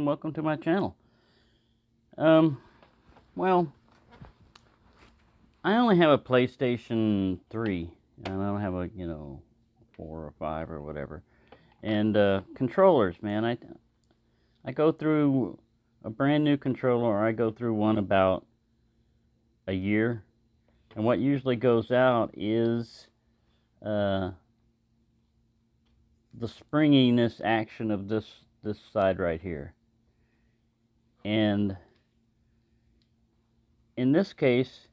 and welcome to my channel. Well, I only have a PlayStation 3, and I don't have a, 4 or 5 or whatever. And controllers, man, I go through a brand new controller, or I go through one about a year. And what usually goes out is the springiness action of this side right here. And in this case,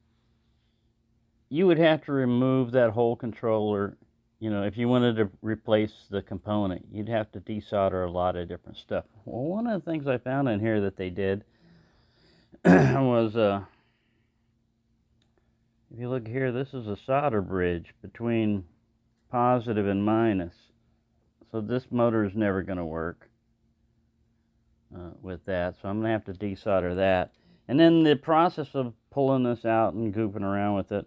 you would have to remove that whole controller. If you wanted to replace the component, you'd have to desolder a lot of different stuff. Well, one of the things I found in here that they did was, if you look here, this is a solder bridge between positive and minus. So this motor is never going to work with that. So I'm going to have to desolder that. And then the process of pulling this out and goofing around with it,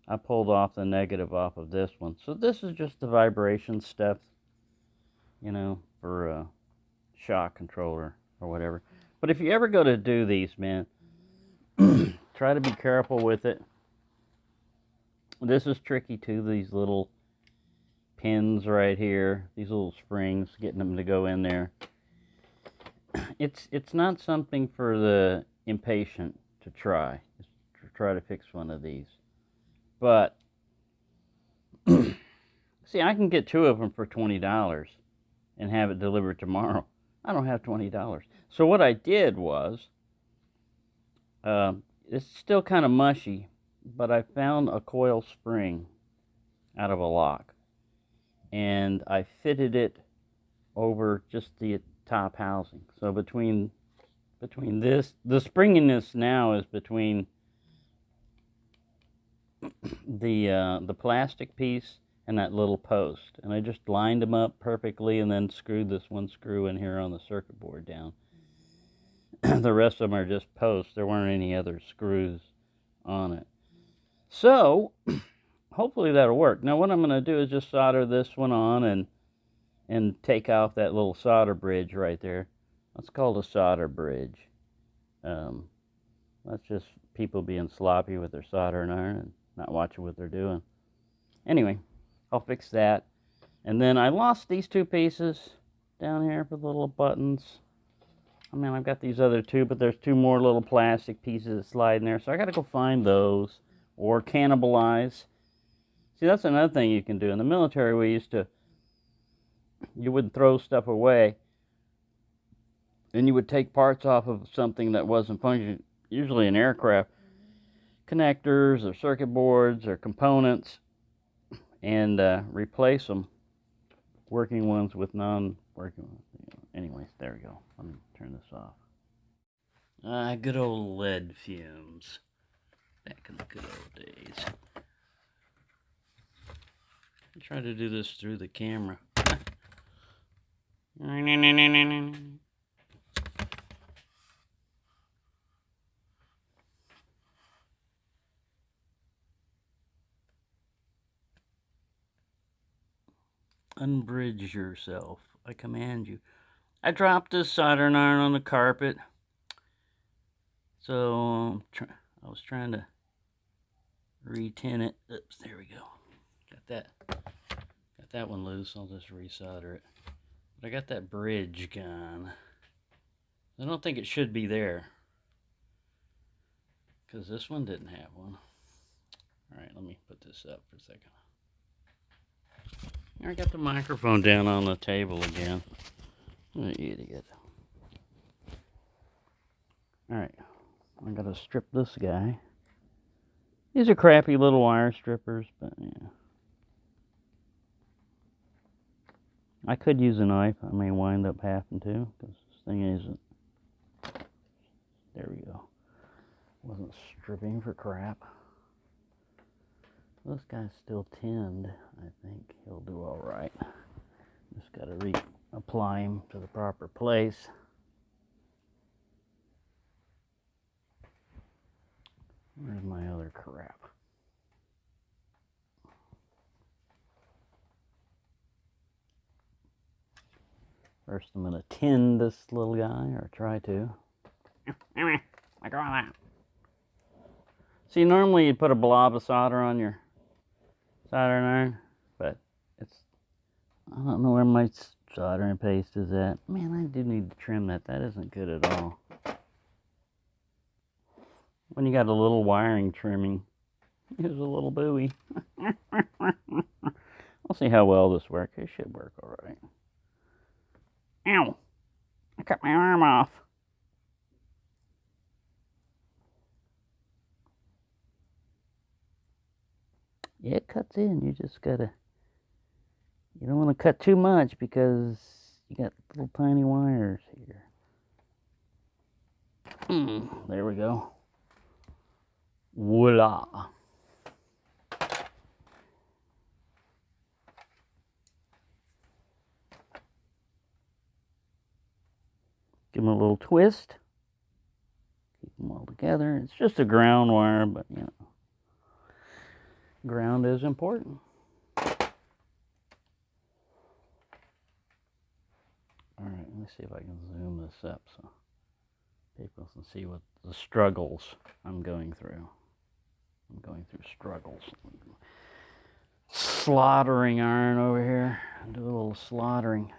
I pulled off the negative off of this one. So this is just the vibration stuff, for a shock controller or whatever. But if you ever go to do these, man, try to be careful with it. This is tricky too, these little pins right here, these little springs, getting them to go in there. It's not something for the impatient to try to fix one of these. But, see, I can get 2 of them for $20 and have it delivered tomorrow. I don't have $20. So what I did was, it's still kind of mushy, but I found a coil spring out of a lock. And I fitted it over just the top housing. So between this, the springiness now is between the plastic piece and that little post, and I just lined them up perfectly and then screwed this one screw in here on the circuit board down. The rest of them are just posts. There weren't any other screws on it. So hopefully that'll work. Now what I'm going to do is just solder this one on and take off that little solder bridge right there. That's called a solder bridge. That's just people being sloppy with their soldering iron and not watching what they're doing. Anyway, I'll fix that. And then I lost these 2 pieces down here for the little buttons. I mean, I've got these other 2, but there's 2 more little plastic pieces that slide in there. So I got to go find those or cannibalize. See, that's another thing you can do. In the military, you would throw stuff away, and you would take parts off of something that wasn't functioning, usually an aircraft, connectors or circuit boards or components, and replace them, working ones with non-working ones. Anyways, there we go. Let me turn this off. Good old lead fumes. Back in the good old days. I try to do this through the camera. Unbridge yourself, I command you. I dropped this soldering iron on the carpet, so I was trying to re-tin it. Oops, there we go. Got that one loose. I'll just resolder it. But I got that bridge gone. I don't think it should be there, because this one didn't have one. Alright, let me put this up for a second. I got the microphone down on the table again. What an idiot. Alright, I gotta strip this guy. These are crappy little wire strippers, but yeah. I could use a knife. I may wind up having to, because this thing isn't. There we go. Wasn't stripping for crap. This guy's still tinned. I think he'll do all right. Just got to reapply him to the proper place. Where's my other crap? First, I'm going to tin this little guy, or try to. Like all that. See, normally you'd put a blob of solder on your soldering iron, but I don't know where my soldering paste is at. Man, I do need to trim that. That isn't good at all. When you got a little wiring trimming, here's a little buoy. We'll see how well this works. It should work all right. Ow! I cut my arm off. Yeah, it cuts in. You just gotta... You don't want to cut too much because you got little tiny wires here. There we go. Voila. Give them a little twist. Keep them all together. It's just a ground wire, but you know, ground is important. All right, let me see if I can zoom this up so people can see what the struggles I'm going through. I'm going through struggles. Slaughtering iron over here. Do a little slaughtering.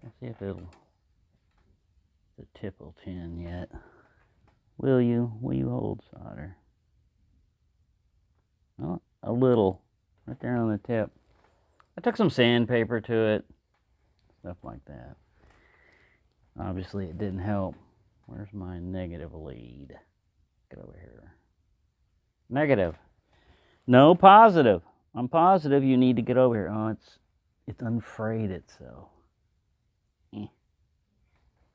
Let's see if the tip will tin yet. Will you? Will you hold solder? Oh, a little. Right there on the tip. I took some sandpaper to it. Stuff like that. Obviously it didn't help. Where's my negative lead? Get over here. Negative. No, positive. I'm positive you need to get over here. Oh, it's unfrayed itself.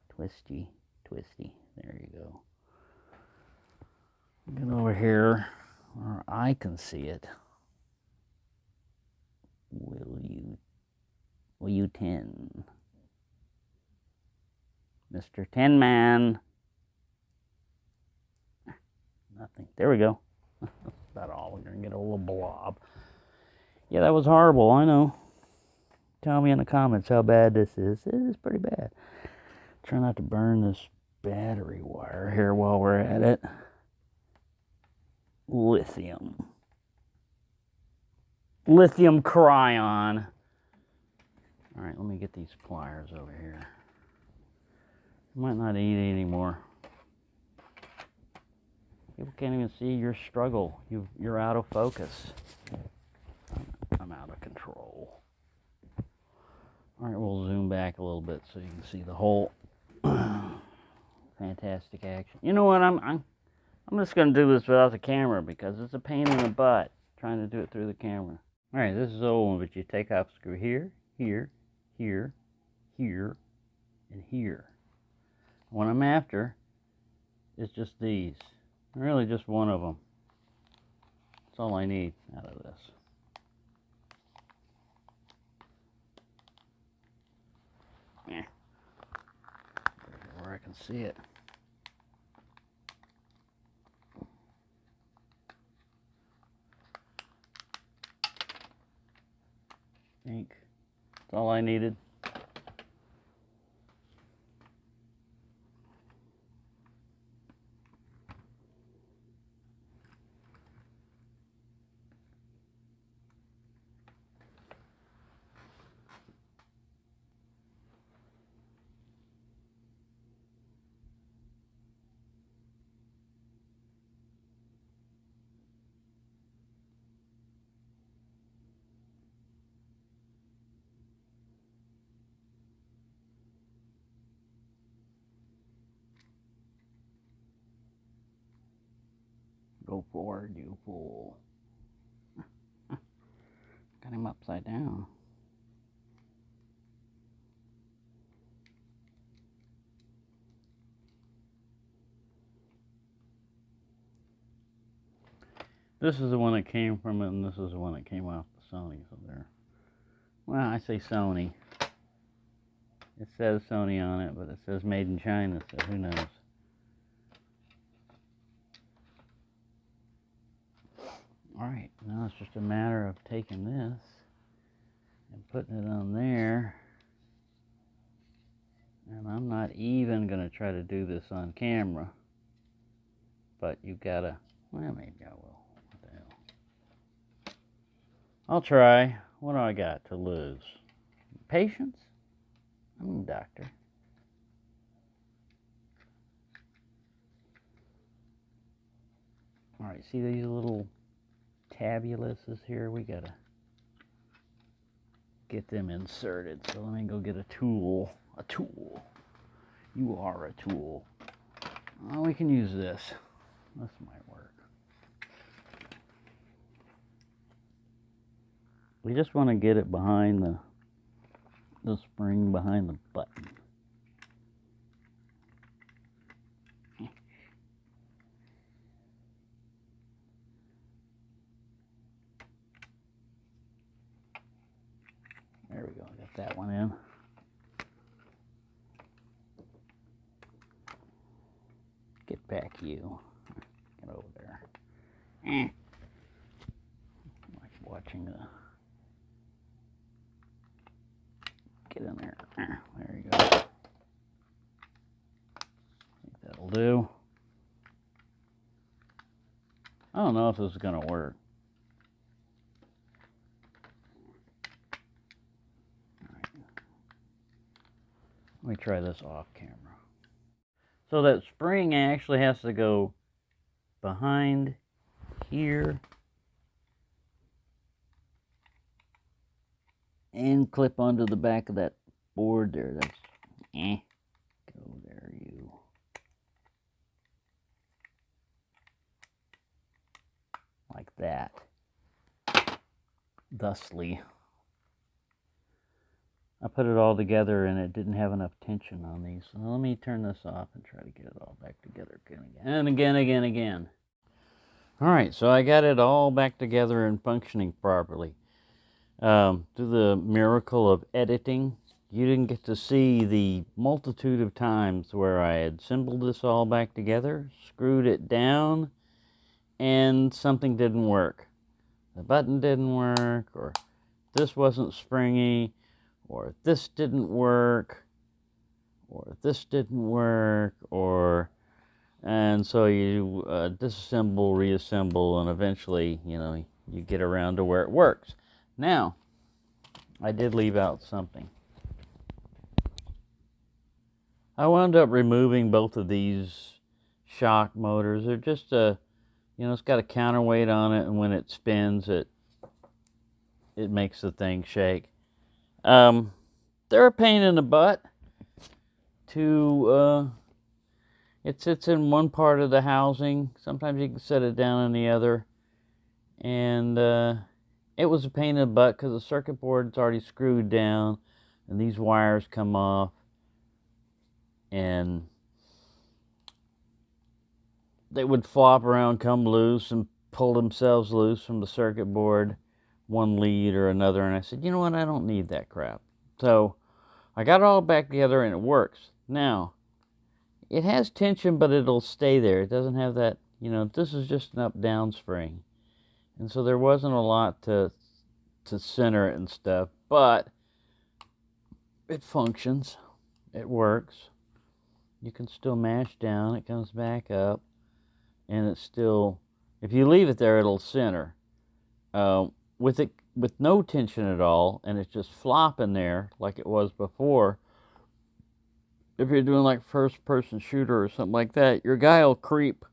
Twisty, twisty. There you go. Get over here where I can see it. Will you tin? Mr. Tin Man. Nothing. There we go. That's about all. We're going to get a little blob. Yeah, that was horrible. I know. Tell me in the comments how bad this is. It is pretty bad. Try not to burn this battery wire here while we're at it. Lithium. Lithium cryon. All right, let me get these pliers over here. I might not eat anymore. People can't even see your struggle. You're out of focus. I'm out of control. All right, we'll zoom back a little bit so you can see the whole fantastic action. You know what? I'm just going to do this without the camera because it's a pain in the butt trying to do it through the camera. All right, this is the old one, but you take off screw here, here, here, here, and here. What I'm after is just these. Really just one of them. That's all I need out of this. Yeah. Where I can see it. Ink. That's all I needed. Go forward, you fool. Got him upside down. This is the one that came from it, and this is the one that came off the Sony. So there. Well, I say Sony. It says Sony on it, but it says made in China, so who knows. Alright, now it's just a matter of taking this and putting it on there And I'm not even going to try to do this on camera. But you gotta, well, maybe I will. What the hell? I'll try. What do I got to lose? Patience? I'm a doctor. Alright, see these little tabuluses here? We gotta get them inserted. So let me go get a tool. A tool. You are a tool. Oh, we can use this. This might work. We just want to get it behind the spring behind the button. There we go, got that one in. Get back, you. Get over there. Like watching a... Get in there. There you go. I think that'll do. I don't know if this is going to work. Let me try this off camera. So that spring actually has to go behind here and clip onto the back of that board there. That's go there, you. Like that. Thusly. I put it all together and it didn't have enough tension on these. So let me turn this off and try to get it all back together again. Alright, so I got it all back together and functioning properly. Through the miracle of editing, you didn't get to see the multitude of times where I had assembled this all back together, screwed it down, and something didn't work. The button didn't work, or this wasn't springy, or this didn't work, or this didn't work, and so you disassemble, reassemble, and eventually, you get around to where it works. Now, I did leave out something. I wound up removing both of these shock motors. They're just it's got a counterweight on it, and when it spins, it makes the thing shake. They're a pain in the butt to, it sits in one part of the housing. Sometimes you can set it down in the other. And it was a pain in the butt because the circuit board's already screwed down and these wires come off and they would flop around, come loose, and pull themselves loose from the circuit board, one lead or another. And I said, you know what, I don't need that crap. So I got it all back together and it works. Now, it has tension, but it'll stay there. It doesn't have that, this is just an up-down spring. And so there wasn't a lot to center it and stuff, but it functions. It works. You can still mash down. It comes back up. And it's still, if you leave it there, it'll center. With no tension at all, and it's just flopping there like it was before, if you're doing like first-person shooter or something like that, your guy will creep.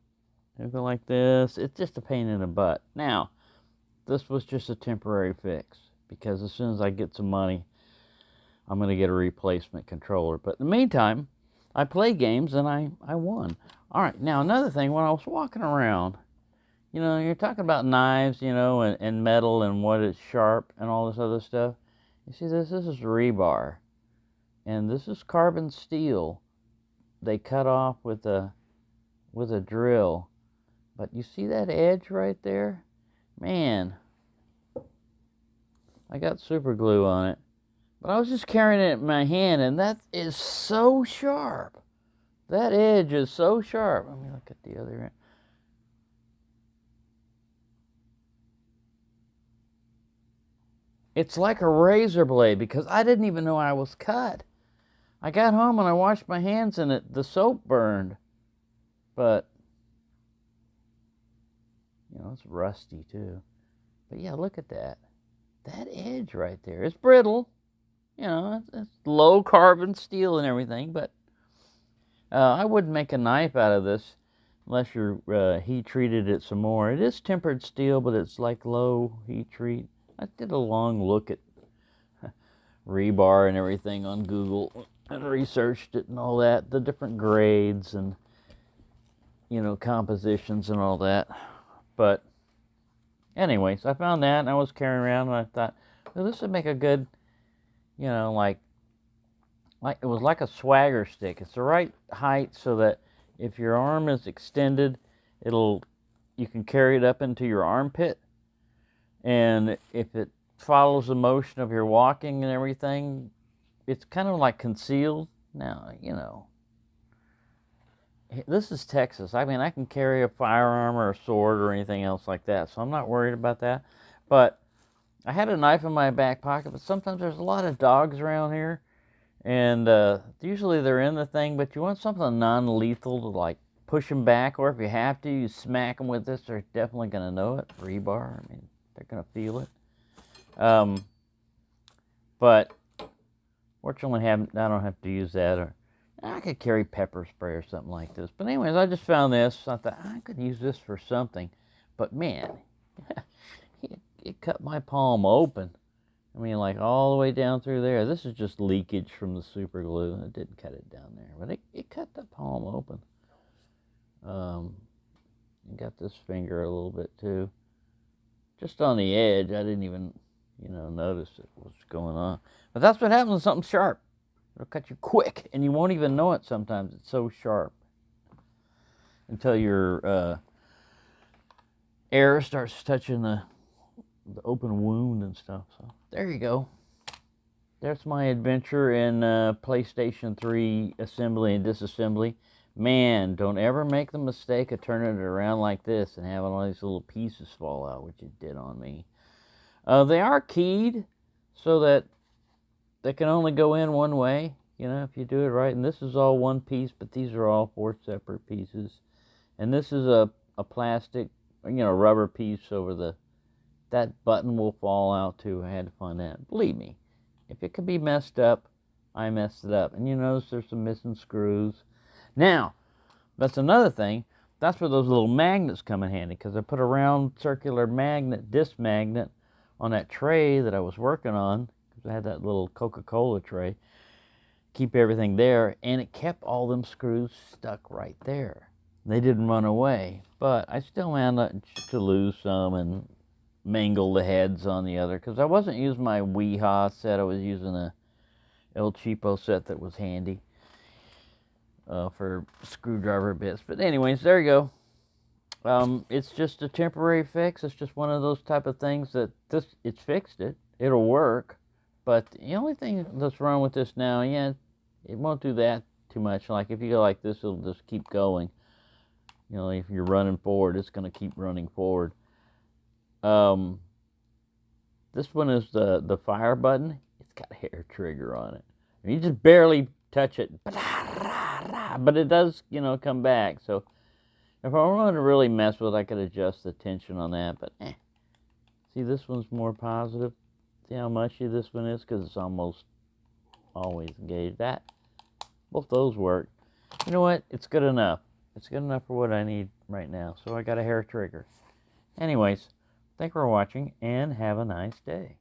It'll go like this. It's just a pain in the butt. Now, this was just a temporary fix, because as soon as I get some money, I'm going to get a replacement controller. But in the meantime, I play games and I won. All right, now another thing, when I was walking around, you're talking about knives, and metal and what is sharp and all this other stuff. You see this is rebar, and this is carbon steel. They cut off with a drill. But you see that edge right there? Man, I got super glue on it. But I was just carrying it in my hand, and that is so sharp. That edge is so sharp. Let me look at the other end. It's like a razor blade, because I didn't even know I was cut. I got home and I washed my hands and the soap burned. But, you know, it's rusty too. But yeah, look at that. That edge right there. It's brittle. You know, it's low carbon steel and everything, but I wouldn't make a knife out of this unless you're heat treated it some more. It is tempered steel, but it's like low heat treat. I did a long look at rebar and everything on Google and researched it and all that, the different grades and, you know, compositions and all that. But anyways, I found that and I was carrying around and I thought, well, this would make a good, you know, like it was like a swagger stick. It's the right height so that if your arm is extended, you can carry it up into your armpit. And if it follows the motion of your walking and everything, it's kind of like concealed. Now, you know, this is Texas. I mean, I can carry a firearm or a sword or anything else like that, so I'm not worried about that. But I had a knife in my back pocket, but sometimes there's a lot of dogs around here, and usually they're in the thing, but you want something non-lethal to, like, push them back, or if you have to, you smack them with this. They're definitely going to know it. Rebar, I mean, they're going to feel it. But fortunately, I don't have to use that, or I could carry pepper spray or something like this. But anyways, I just found this. I thought I could use this for something. But man, it cut my palm open. I mean, like all the way down through there. This is just leakage from the super glue. It didn't cut it down there, but it cut the palm open. And got this finger a little bit too. Just on the edge. I didn't even, you know, notice what's going on. But that's what happens when something's sharp. It'll cut you quick, and you won't even know it sometimes. It's so sharp. Until your air starts touching the open wound and stuff. So there you go. That's my adventure in PlayStation 3 assembly and disassembly. Man, don't ever make the mistake of turning it around like this and having all these little pieces fall out, which it did on me. They are keyed so that they can only go in one way, you know, if you do it right. And this is all one piece, but these are all 4 separate pieces. And this is a plastic, you know, rubber piece over that button will fall out too. I had to find that. Believe me, if it could be messed up, I messed it up. And you notice there's some missing screws. Now, that's another thing. That's where those little magnets come in handy, because I put a round circular magnet, disc magnet, on that tray that I was working on. I had that little Coca-Cola tray, keep everything there, and it kept all them screws stuck right there. They didn't run away, but I still managed to lose some and mangle the heads on the other, because I wasn't using my Weehaw set. I was using a El Cheapo set that was handy for screwdriver bits. But anyways, there you go. It's just a temporary fix. It's just one of those type of things that it's fixed it. It'll work. But the only thing that's wrong with this now, yeah, it won't do that too much. Like if you go like this, it'll just keep going. You know, if you're running forward, it's going to keep running forward. This one is the fire button. It's got a hair trigger on it. You just barely touch it, but it does, you know, come back. So if I wanted to really mess with it, I could adjust the tension on that. But see, this one's more positive. See how mushy this one is, because it's almost always engaged. Both those work. You know what? It's good enough. It's good enough for what I need right now. So I got a hair trigger. Anyways, thank you for watching, and have a nice day.